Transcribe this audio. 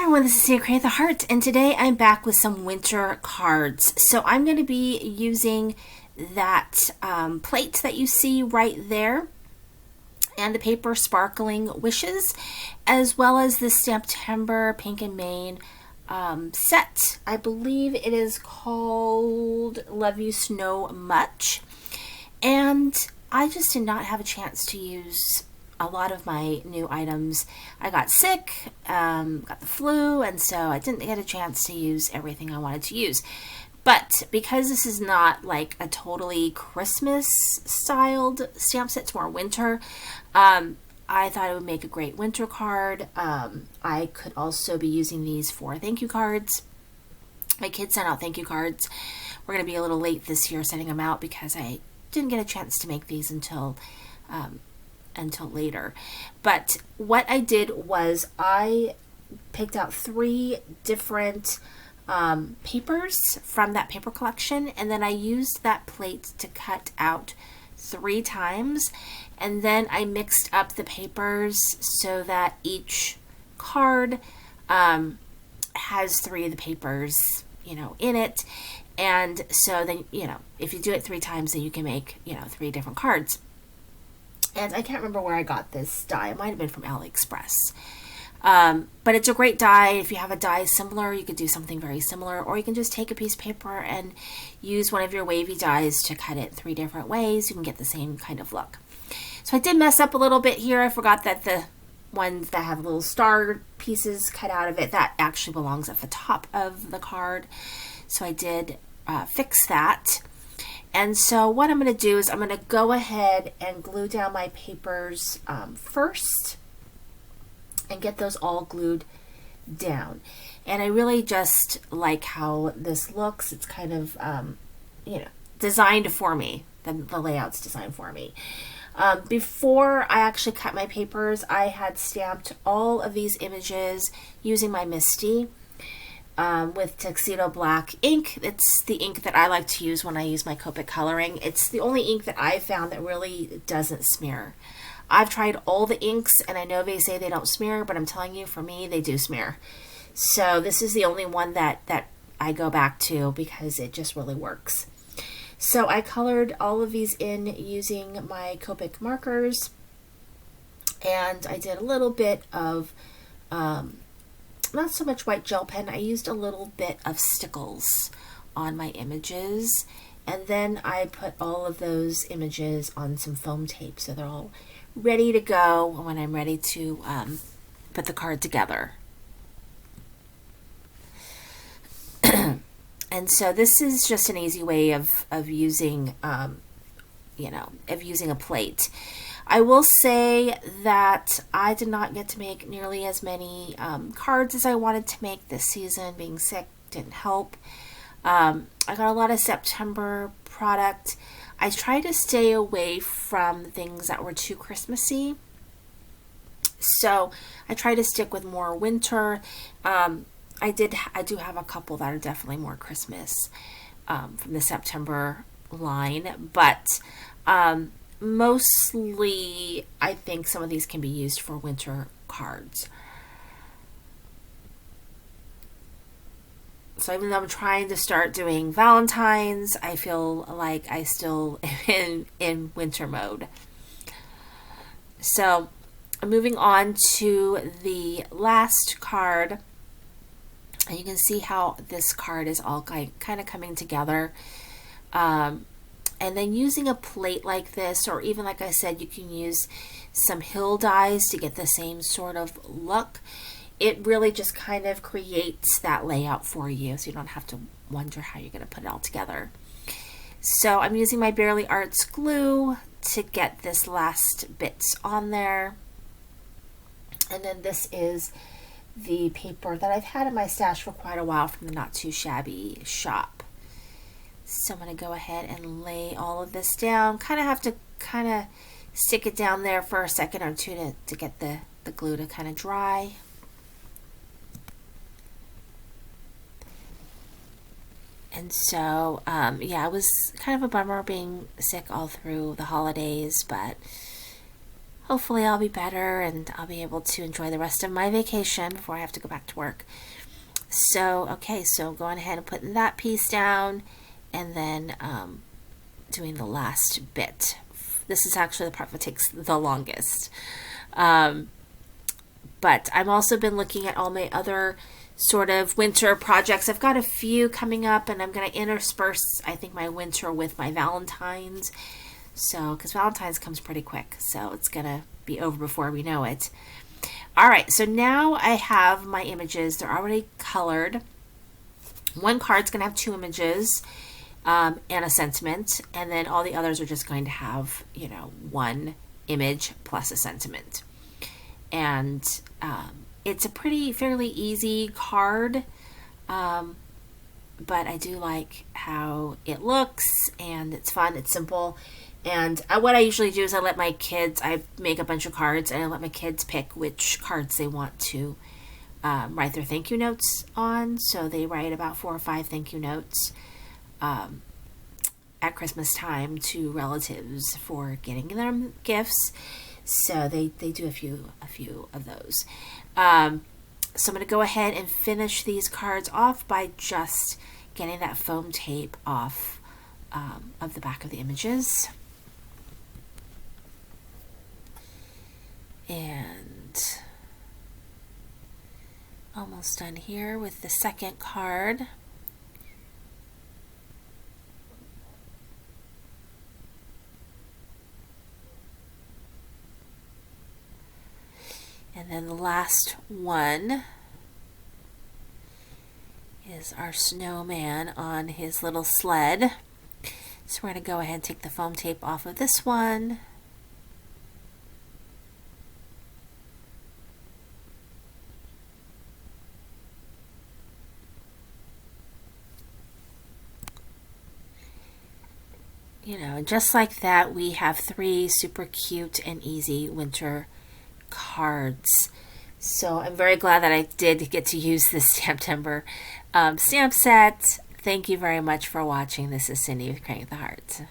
Everyone, this is Sia Create the Heart, and today I'm back with some winter cards. So I'm going to be using that plate that you see right there and the paper Sparkling Wishes, as well as the Stamptember Pink and Main set. I believe it is called Love You Snow Much. And I just did not have a chance to use a lot of my new items. I got sick, got the flu, and so I didn't get a chance to use everything I wanted to use. But because this is not like a totally Christmas styled stamp set, it's more winter, I thought it would make a great winter card. I could also be using these for thank you cards. My kids sent out thank you cards. We're going to be a little late this year sending them out because I didn't get a chance to make these until later. But what I did was I picked out 3 different papers from that paper collection, and then I used that plate to cut out 3 times, and then I mixed up the papers so that each card has 3 of the papers, in it. And so then, if you do it 3 times, then you can make, 3 different cards. And I can't remember where I got this die. It might have been from AliExpress. But it's a great die. If you have a die similar, you could do something very similar. Or you can just take a piece of paper and use one of your wavy dies to cut it 3 different ways. You can get the same kind of look. So I did mess up a little bit here. I forgot that the ones that have little star pieces cut out of it, that actually belongs at the top of the card. So I did fix that. And so what I'm going to do is I'm going to go ahead and glue down my papers first and get those all glued down. And I really just like how this looks. It's kind of, designed for me. The layout's designed for me. Before I actually cut my papers, I had stamped all of these images using my Misty. With Tuxedo Black ink. It's the ink that I like to use when I use my Copic coloring. It's the only ink that I found that really doesn't smear. I've tried all the inks, and I know they say they don't smear, but I'm telling you, for me, they do smear. So this is the only one that I go back to because it just really works. So I colored all of these in using my Copic markers, and I did a little bit of not so much white gel pen. I used a little bit of stickles on my images, and then I put all of those images on some foam tape so they're all ready to go when I'm ready to put the card together. And so this is just an easy way of using using a plate. I will say that I did not get to make nearly as many cards as I wanted to make this season. Being sick didn't help. I got a lot of September product. I tried to stay away from things that were too Christmassy. So I tried to stick with more winter. I do have a couple that are definitely more Christmas from the September line, but mostly, I think some of these can be used for winter cards. So even though I'm trying to start doing Valentine's, I feel like I still am in winter mode. So moving on to the last card, and you can see how this card is all kind of coming together. And then using a plate like this, or even like I said, you can use some hill dies to get the same sort of look. It really just kind of creates that layout for you, so you don't have to wonder how you're going to put it all together. So I'm using my Barely Arts glue to get this last bits on there. And then this is the paper that I've had in my stash for quite a while from the Not Too Shabby shop. So I'm going to go ahead and lay all of this down. Kind of have to stick it down there for a second or two to get the glue to kind of dry. And so, yeah, it was kind of a bummer being sick all through the holidays, but hopefully I'll be better and I'll be able to enjoy the rest of my vacation before I have to go back to work. So, okay, so going ahead and putting that piece down, and then doing the last bit. This is actually the part that takes the longest. But I've also been looking at all my other sort of winter projects. I've got a few coming up, and I'm going to intersperse, I think, my winter with my Valentine's. So, because Valentine's comes pretty quick, so it's going to be over before we know it. All right, so now I have my images. They're already colored. One card's going to have 2 images and a sentiment, and then all the others are just going to have, 1 image plus a sentiment. And it's a fairly easy card, but I do like how it looks, and it's fun, it's simple. And what I usually do is I make a bunch of cards, and I let my kids pick which cards they want to write their thank you notes on. So they write about 4 or 5 thank you notes at Christmas time to relatives for getting them gifts. So they do a few of those. So I'm going to go ahead and finish these cards off by just getting that foam tape off of the back of the images. And almost done here with the second card. And then the last one is our snowman on his little sled. So we're going to go ahead and take the foam tape off of this one. Just like that, we have 3 super cute and easy winter cards. So I'm very glad that I did get to use this Stamptember stamp set. Thank you very much for watching. This is Cindy with Crank the Heart.